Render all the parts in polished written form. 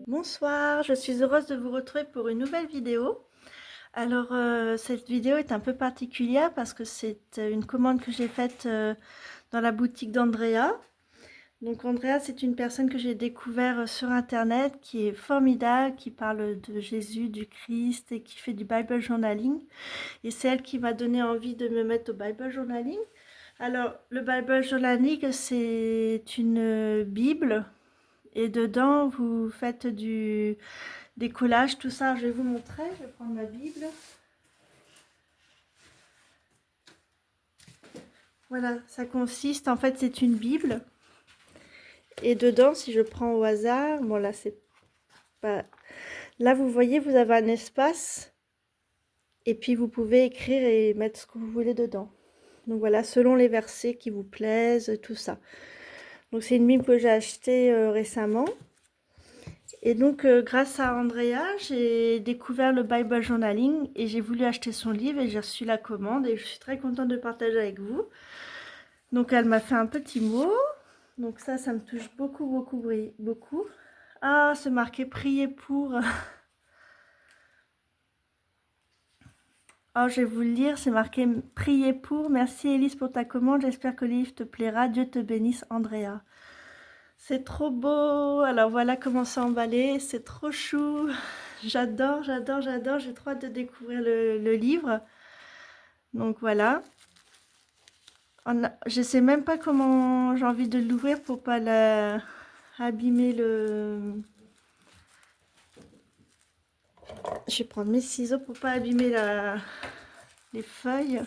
Bonsoir, je suis heureuse de vous retrouver pour une nouvelle vidéo. Alors, cette vidéo est un peu particulière parce que c'est une commande que j'ai faite dans la boutique d'Andrea. Donc Andrea, c'est une personne que j'ai découvert sur internet qui est formidable, qui parle de Jésus, du Christ et qui fait du Bible journaling. Et c'est elle qui m'a donné envie de me mettre au Bible journaling. Alors, le Bible journaling, c'est une Bible et dedans, vous faites des collages, tout ça. Je vais vous montrer. Je vais prendre ma Bible. Voilà, ça consiste, en fait, c'est une Bible. Et dedans, si je prends au hasard, bon là, c'est pas... Là, vous voyez, vous avez un espace. Et puis, vous pouvez écrire et mettre ce que vous voulez dedans. Donc voilà, selon les versets qui vous plaisent, tout ça. Donc c'est une Bible que j'ai achetée récemment. Et donc, grâce à Andrea, j'ai découvert le Bible Journaling et j'ai voulu acheter son livre et j'ai reçu la commande et je suis très contente de partager avec vous. Donc, elle m'a fait un petit mot. Donc ça me touche beaucoup, beaucoup, beaucoup. Ah, c'est marqué prier pour. Oh, je vais vous le lire, c'est marqué prier pour. Merci Élise pour ta commande, j'espère que le livre te plaira. Dieu te bénisse, Andrea. C'est trop beau. Alors voilà comment c'est emballé, c'est trop chou. J'adore, j'adore, j'adore. J'ai trop hâte de découvrir le livre. Donc voilà. Je sais même pas comment j'ai envie de l'ouvrir pour pas abîmer le... Je vais prendre mes ciseaux pour pas abîmer les feuilles.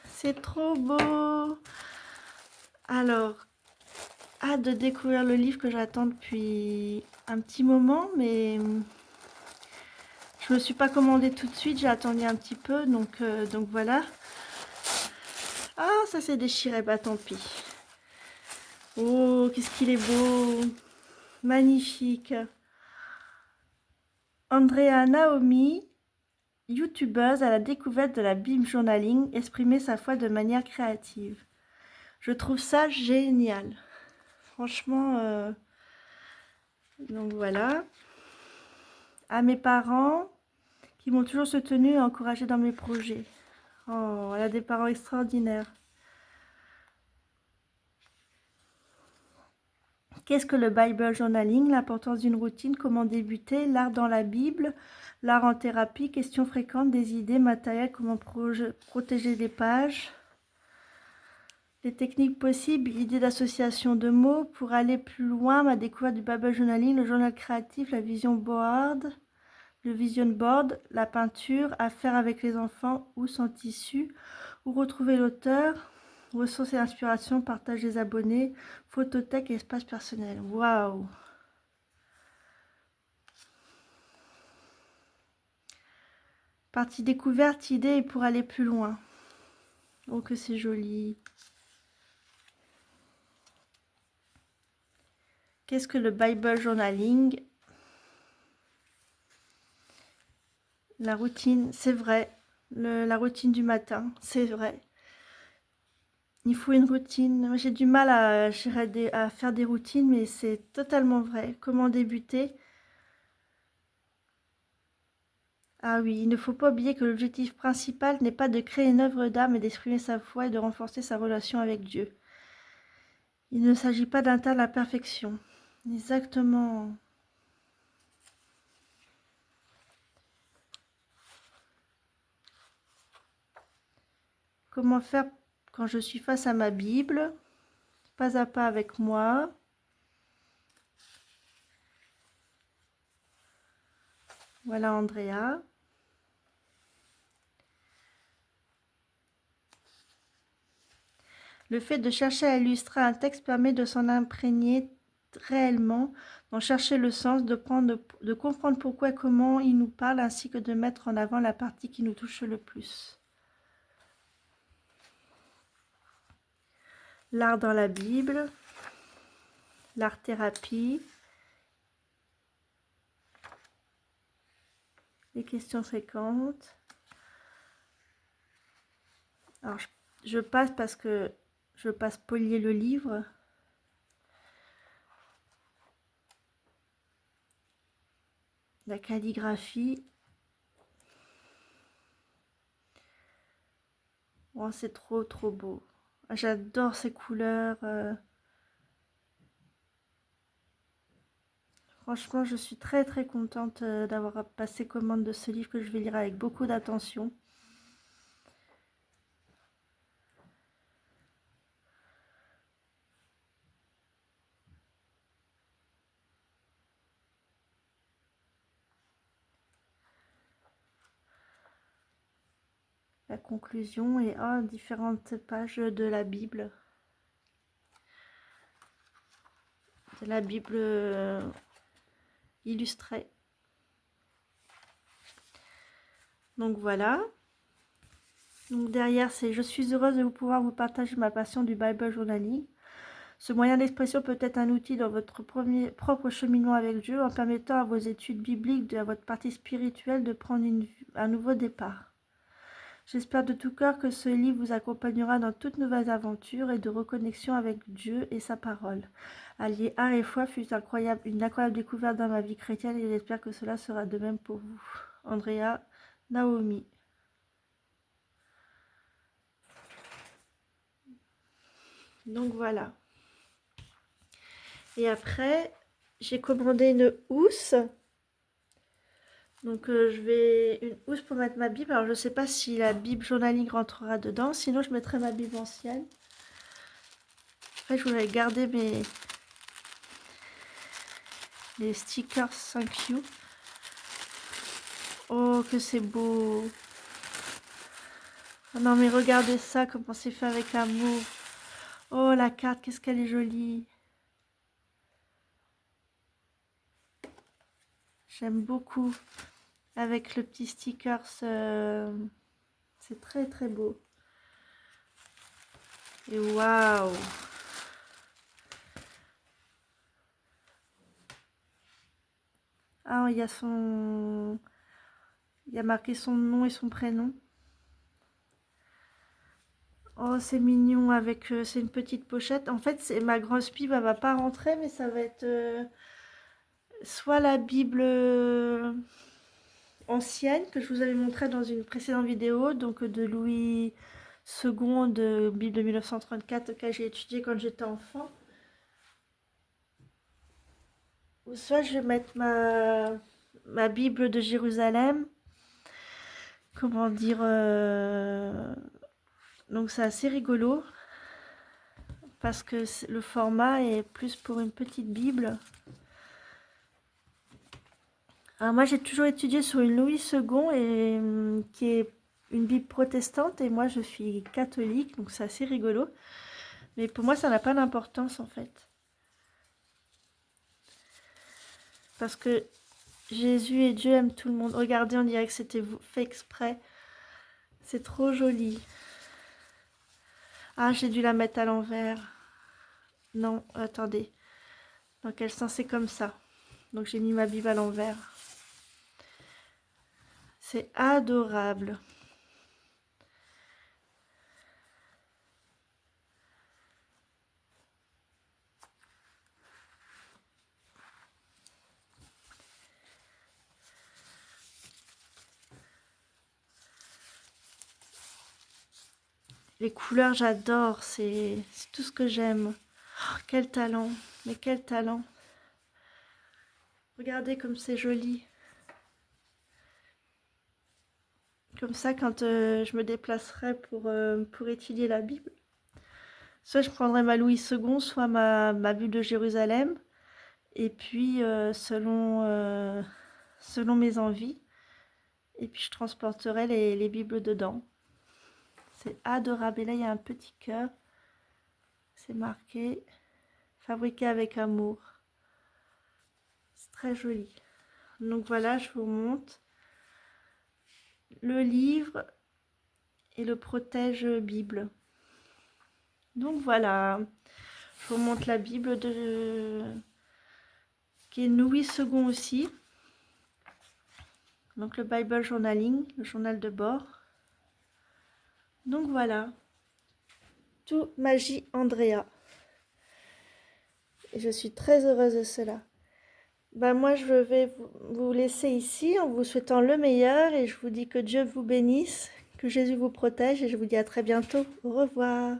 C'est trop beau. Alors, hâte de découvrir le livre que j'attends depuis un petit moment, mais je me suis pas commandé tout de suite, j'ai attendu un petit peu, donc voilà. Ah, ça s'est déchiré, bah tant pis. Oh, qu'est-ce qu'il est beau. Magnifique. Andrea Naomi, youtubeuse à la découverte de la Bible journaling, exprimer sa foi de manière créative. Je trouve ça génial. Franchement, donc voilà. À mes parents qui m'ont toujours soutenue et encouragée dans mes projets. Oh, elle a des parents extraordinaires. Qu'est-ce que le Bible journaling? L'importance d'une routine, comment débuter, l'art dans la Bible, l'art en thérapie, questions fréquentes, des idées, matériel, comment protéger les pages, les techniques possibles, idées d'association de mots. Pour aller plus loin, ma découverte du Bible journaling, le journal créatif, la vision board, le vision board, la peinture, à faire avec les enfants ou sans tissu, où retrouver l'auteur, ressources et inspirations, partage des abonnés, photothèque et espace personnel. Waouh! Partie découverte, idée et pour aller plus loin. Oh, que c'est joli. Qu'est-ce que le Bible journaling? La routine, c'est vrai. La routine du matin, c'est vrai. Il faut une routine. Moi, j'ai du mal à faire des routines, mais c'est totalement vrai. Comment débuter? Ah oui, il ne faut pas oublier que l'objectif principal n'est pas de créer une œuvre d'art, mais d'exprimer sa foi et de renforcer sa relation avec Dieu. Il ne s'agit pas d'atteindre la perfection. Exactement. Comment faire quand je suis face à ma Bible, pas à pas avec moi. Voilà Andrea. Le fait de chercher à illustrer un texte permet de s'en imprégner réellement, d'en chercher le sens, de comprendre pourquoi et comment il nous parle, ainsi que de mettre en avant la partie qui nous touche le plus. L'art dans la Bible, l'art-thérapie, les questions fréquentes, Alors, je passe parce que je veux pas spolier le livre. La calligraphie. Oh, c'est trop, trop beau. J'adore ces couleurs. Franchement, je suis très, très contente d'avoir passé commande de ce livre que je vais lire avec beaucoup d'attention. La conclusion et différentes pages de la Bible. De la Bible illustrée. Donc voilà. Donc derrière, c'est « Je suis heureuse de pouvoir vous partager ma passion du Bible journaling. Ce moyen d'expression peut être un outil dans votre propre cheminement avec Dieu en permettant à vos études bibliques, à votre partie spirituelle de prendre un nouveau départ. J'espère de tout cœur que ce livre vous accompagnera dans toutes nouvelles aventures et de reconnexion avec Dieu et sa parole. Allier art et foi fut une incroyable découverte dans ma vie chrétienne et j'espère que cela sera de même pour vous. Andrea Naomi. Donc voilà. Et après, j'ai commandé une housse. Donc une housse pour mettre ma Bible. Alors je ne sais pas si la Bible journaling rentrera dedans. Sinon je mettrai ma Bible ancienne. Après je voulais garder les stickers 5U. Oh que c'est beau. Oh, non mais regardez ça, comment c'est fait avec l'amour. Oh la carte, qu'est-ce qu'elle est jolie. J'aime beaucoup. Avec le petit sticker, c'est très très beau. Et waouh! Ah, il y a marqué son nom et son prénom. Oh, c'est mignon avec... c'est une petite pochette. En fait, ma grosse Bible, elle va pas rentrer, mais ça va être soit la Bible ancienne que je vous avais montré dans une précédente vidéo, donc de Louis II, de Bible de 1934 que j'ai étudié quand j'étais enfant. Ou soit je vais mettre ma Bible de Jérusalem. Comment dire donc c'est assez rigolo parce que le format est plus pour une petite Bible. Alors moi j'ai toujours étudié sur une Louis II et qui est une Bible protestante et moi je suis catholique, donc c'est assez rigolo. Mais pour moi ça n'a pas d'importance en fait. Parce que Jésus et Dieu aiment tout le monde. Regardez, on dirait que c'était fait exprès. C'est trop joli. Ah, j'ai dû la mettre à l'envers. Non, attendez. Dans quel sens c'est comme ça? Donc j'ai mis ma Bible à l'envers. C'est adorable. Les couleurs, j'adore. C'est tout ce que j'aime. Oh, quel talent. Mais quel talent. Regardez comme c'est joli. Comme ça, quand je me déplacerai pour étudier la Bible, soit je prendrai ma Louis II, soit ma Bible de Jérusalem. Et puis, selon mes envies. Et puis, je transporterai les Bibles dedans. C'est adorable. Et là, il y a un petit cœur. C'est marqué « Fabriqué avec amour ». C'est très joli. Donc voilà, je vous montre le livre et le protège-Bible. Donc voilà, je vous montre la Bible qui est Louis II aussi. Donc le Bible Journaling, le journal de bord. Donc voilà, tout magie Andrea. Et je suis très heureuse de cela. Ben moi, je vais vous laisser ici en vous souhaitant le meilleur et je vous dis que Dieu vous bénisse, que Jésus vous protège et je vous dis à très bientôt. Au revoir.